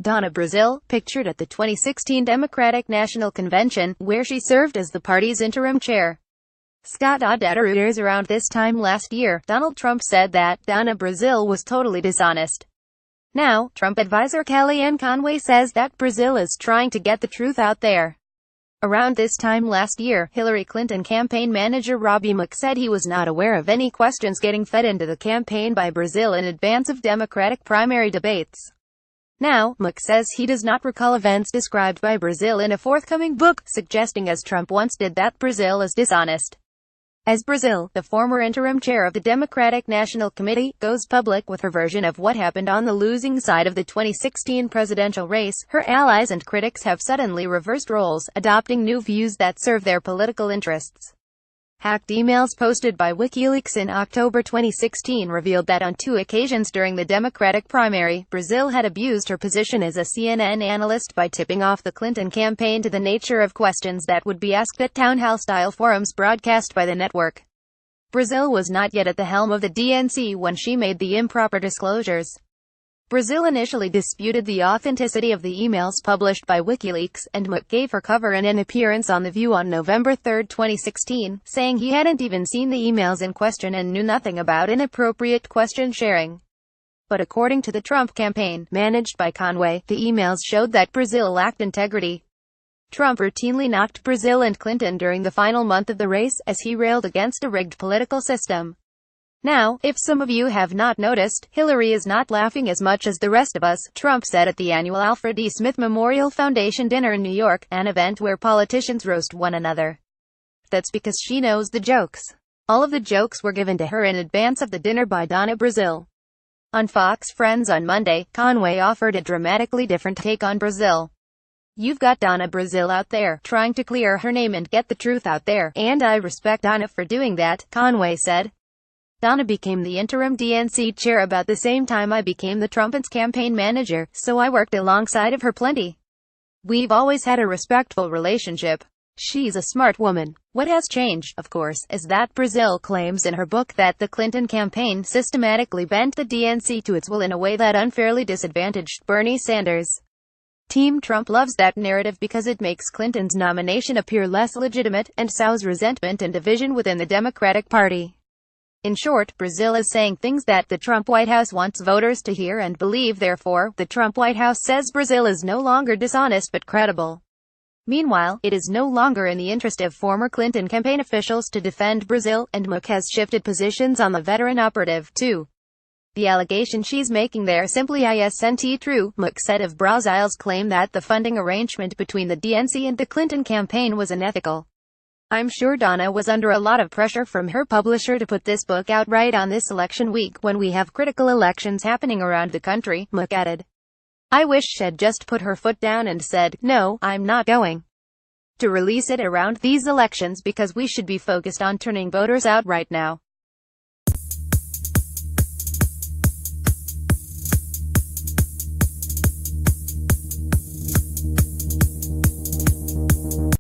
Donna Brazile, pictured at the 2016 Democratic National Convention, where she served as the party's interim chair. Scott AudetteReuters Around. This time last year, Donald Trump said that Donna Brazile was totally dishonest. Now, Trump advisor Kellyanne Conway says that Brazile is trying to get the truth out there. Around this time last year, Hillary Clinton campaign manager Robbie Mook said he was not aware of any questions getting fed into the campaign by Brazile in advance of Democratic primary debates. Now, Mook says he does not recall events described by Brazile in a forthcoming book, suggesting, as Trump once did, that Brazile is dishonest. As Brazile, the former interim chair of the Democratic National Committee, goes public with her version of what happened on the losing side of the 2016 presidential race, her allies and critics have suddenly reversed roles, adopting new views that serve their political interests. Hacked emails posted by WikiLeaks in October 2016 revealed that on 2 occasions during the Democratic primary, Brazile had abused her position as a CNN analyst by tipping off the Clinton campaign to the nature of questions that would be asked at town hall-style forums broadcast by the network. Brazile was not yet at the helm of the DNC when she made the improper disclosures. Brazile initially disputed the authenticity of the emails published by WikiLeaks, and Mook gave her cover in an appearance on The View on November 3, 2016, saying he hadn't even seen the emails in question and knew nothing about inappropriate question sharing. But according to the Trump campaign, managed by Conway, the emails showed that Brazile lacked integrity. Trump routinely knocked Brazile and Clinton during the final month of the race, as he railed against a rigged political system. Now, if some of you have not noticed, Hillary is not laughing as much as the rest of us, Trump said at the annual Alfred E. Smith Memorial Foundation dinner in New York, an event where politicians roast one another. That's because she knows the jokes. All of the jokes were given to her in advance of the dinner by Donna Brazile. On Fox Friends on Monday, Conway offered a dramatically different take on Brazile. "You've got Donna Brazile out there, trying to clear her name and get the truth out there, and I respect Donna for doing that," Conway said. Donna became the interim DNC chair about the same time I became the Trump's campaign manager, so I worked alongside of her plenty. We've always had a respectful relationship. She's a smart woman. What has changed, of course, is that Brazile claims in her book that the Clinton campaign systematically bent the DNC to its will in a way that unfairly disadvantaged Bernie Sanders. Team Trump loves that narrative because it makes Clinton's nomination appear less legitimate, and sows resentment and division within the Democratic Party. In short, Brazile is saying things that the Trump White House wants voters to hear and believe. Therefore, the Trump White House says Brazile is no longer dishonest but credible. Meanwhile, it is no longer in the interest of former Clinton campaign officials to defend Brazile, and Mook has shifted positions on the veteran operative, too. The allegation she's making there simply isn't true, Mook said of Brazile's claim that the funding arrangement between the DNC and the Clinton campaign was unethical. "I'm sure Donna was under a lot of pressure from her publisher to put this book out right on this election week when we have critical elections happening around the country," Mook added. "I wish she'd just put her foot down and said, 'No, I'm not going to release it around these elections because we should be focused on turning voters out right now.'"